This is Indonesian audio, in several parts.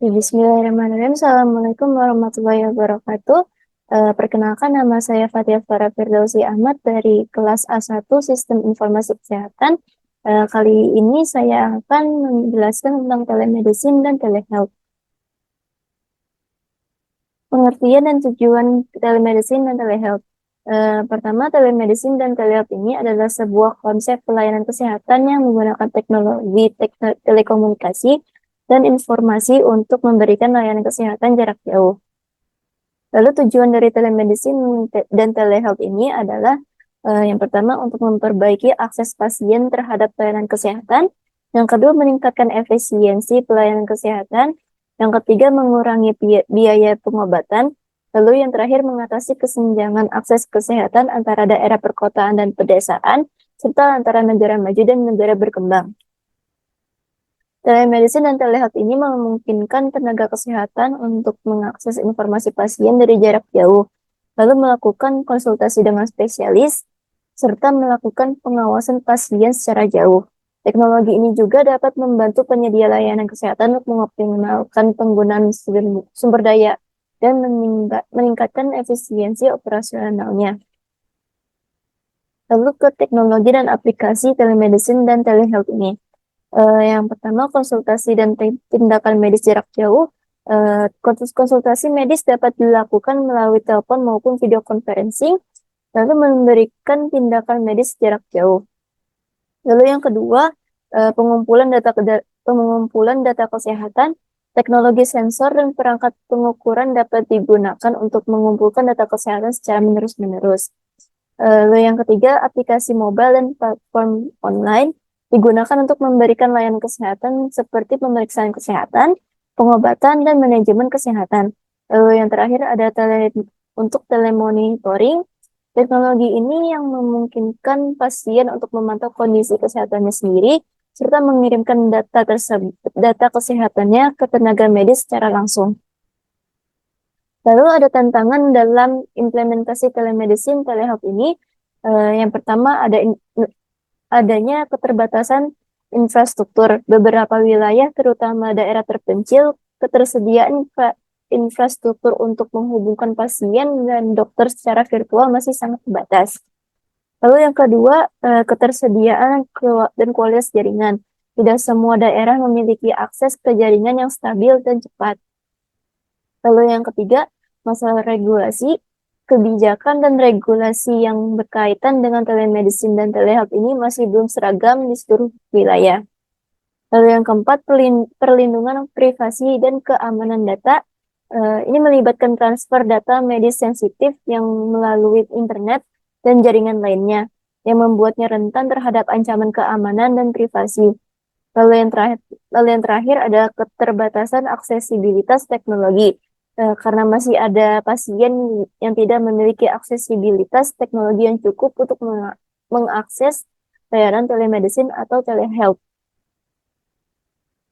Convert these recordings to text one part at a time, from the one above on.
Ya, Bismillahirrahmanirrahim. Assalamualaikum warahmatullahi wabarakatuh. Perkenalkan, nama saya Fatia Farah Firdausi Ahmad dari kelas A1 Sistem Informasi Kesehatan. Kali ini saya akan menjelaskan tentang telemedicine dan telehealth. Pengertian dan tujuan telemedicine dan telehealth. Pertama, telemedicine dan telehealth ini adalah sebuah konsep pelayanan kesehatan yang menggunakan teknologi telekomunikasi dan informasi untuk memberikan layanan kesehatan jarak jauh. Lalu tujuan dari telemedicine dan telehealth ini adalah yang pertama untuk memperbaiki akses pasien terhadap pelayanan kesehatan, yang kedua meningkatkan efisiensi pelayanan kesehatan, yang ketiga mengurangi biaya pengobatan, lalu yang terakhir mengatasi kesenjangan akses kesehatan antara daerah perkotaan dan pedesaan, serta antara negara maju dan negara berkembang. Telemedicine dan telehealth ini memungkinkan tenaga kesehatan untuk mengakses informasi pasien dari jarak jauh, lalu melakukan konsultasi dengan spesialis, serta melakukan pengawasan pasien secara jauh. Teknologi ini juga dapat membantu penyedia layanan kesehatan untuk mengoptimalkan penggunaan sumber daya dan meningkatkan efisiensi operasionalnya. Lalu ke teknologi dan aplikasi telemedicine dan telehealth ini. Yang pertama, konsultasi dan tindakan medis jarak jauh. Konsultasi medis dapat dilakukan melalui telepon maupun video conferencing, lalu memberikan tindakan medis jarak jauh. Lalu yang kedua, pengumpulan data kesehatan. Teknologi sensor dan perangkat pengukuran dapat digunakan untuk mengumpulkan data kesehatan secara menerus-menerus. Lalu yang ketiga, aplikasi mobile dan platform online digunakan untuk memberikan layanan kesehatan seperti pemeriksaan kesehatan, pengobatan, dan manajemen kesehatan. Lalu yang terakhir ada untuk telemonitoring. Teknologi ini yang memungkinkan pasien untuk memantau kondisi kesehatannya sendiri, serta mengirimkan data kesehatannya ke tenaga medis secara langsung. Lalu ada tantangan dalam implementasi telemedicine telehealth ini. Yang pertama adanya keterbatasan infrastruktur. Beberapa wilayah, terutama daerah terpencil, ketersediaan infrastruktur untuk menghubungkan pasien dan dokter secara virtual masih sangat terbatas. Lalu yang kedua, ketersediaan dan kualitas jaringan. Tidak semua daerah memiliki akses ke jaringan yang stabil dan cepat. Lalu yang ketiga, masalah regulasi. Kebijakan dan regulasi yang berkaitan dengan telemedicine dan telehealth ini masih belum seragam di seluruh wilayah. Lalu yang keempat, perlindungan privasi dan keamanan data. Ini melibatkan transfer data medis sensitif yang melalui internet dan jaringan lainnya, yang membuatnya rentan terhadap ancaman keamanan dan privasi. Lalu yang terakhir ada keterbatasan aksesibilitas teknologi. Karena masih ada pasien yang tidak memiliki aksesibilitas teknologi yang cukup untuk mengakses layanan telemedicine atau telehealth.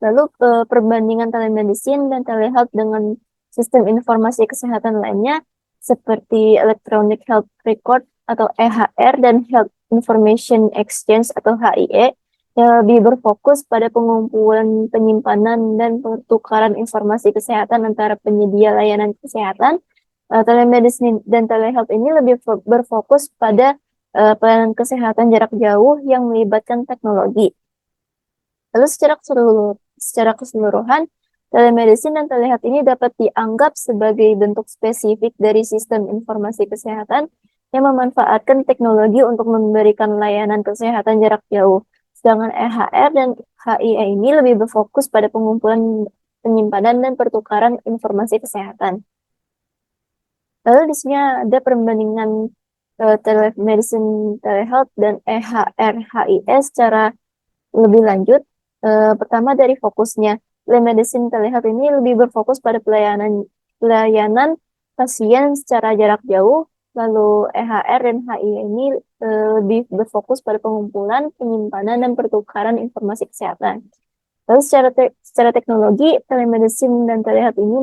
Lalu perbandingan telemedicine dan telehealth dengan sistem informasi kesehatan lainnya seperti Electronic Health Record atau EHR dan Health Information Exchange atau HIE yang lebih berfokus pada pengumpulan, penyimpanan, dan pertukaran informasi kesehatan antara penyedia layanan kesehatan. Telemedicine dan telehealth ini lebih berfokus pada pelayanan kesehatan jarak jauh yang melibatkan teknologi. Lalu secara keseluruhan, telemedicine dan telehealth ini dapat dianggap sebagai bentuk spesifik dari sistem informasi kesehatan yang memanfaatkan teknologi untuk memberikan layanan kesehatan jarak jauh. Sedangkan EHR dan HIE ini lebih berfokus pada pengumpulan, penyimpanan, dan pertukaran informasi kesehatan. Lalu di sini ada perbandingan telemedicine, telehealth, dan EHR, HIE secara lebih lanjut. Pertama dari fokusnya, telemedicine, telehealth ini lebih berfokus pada pelayanan pasien secara jarak jauh. Lalu EHR dan HIE ini lebih berfokus pada pengumpulan, penyimpanan, dan pertukaran informasi kesehatan. Lalu secara teknologi, telemedicine dan telehealth ini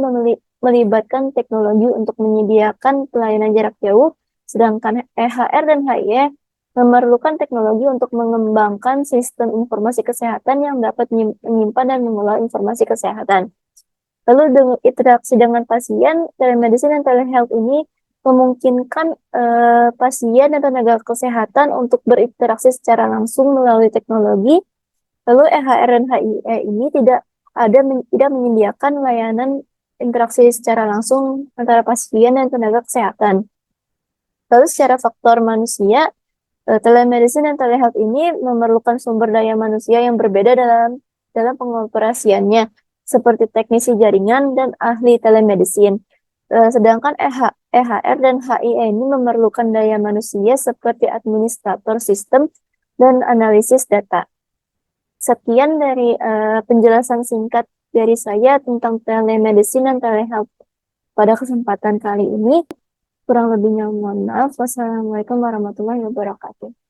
melibatkan teknologi untuk menyediakan pelayanan jarak jauh, sedangkan EHR dan HIE memerlukan teknologi untuk mengembangkan sistem informasi kesehatan yang dapat menyimpan dan mengolah informasi kesehatan. Lalu dengan interaksi dengan pasien, telemedicine dan telehealth ini memungkinkan pasien dan tenaga kesehatan untuk berinteraksi secara langsung melalui teknologi. Lalu EHR dan HIE ini tidak menyediakan layanan interaksi secara langsung antara pasien dan tenaga kesehatan. Lalu secara faktor manusia, telemedicine dan telehealth ini memerlukan sumber daya manusia yang berbeda dalam pengoperasiannya, seperti teknisi jaringan dan ahli telemedicine. Sedangkan EHR dan HIE ini memerlukan daya manusia seperti administrator sistem dan analisis data. Sekian dari penjelasan singkat dari saya tentang telemedicine dan telehealth pada kesempatan kali ini. Kurang lebihnya mohon maaf. Wassalamualaikum warahmatullahi wabarakatuh.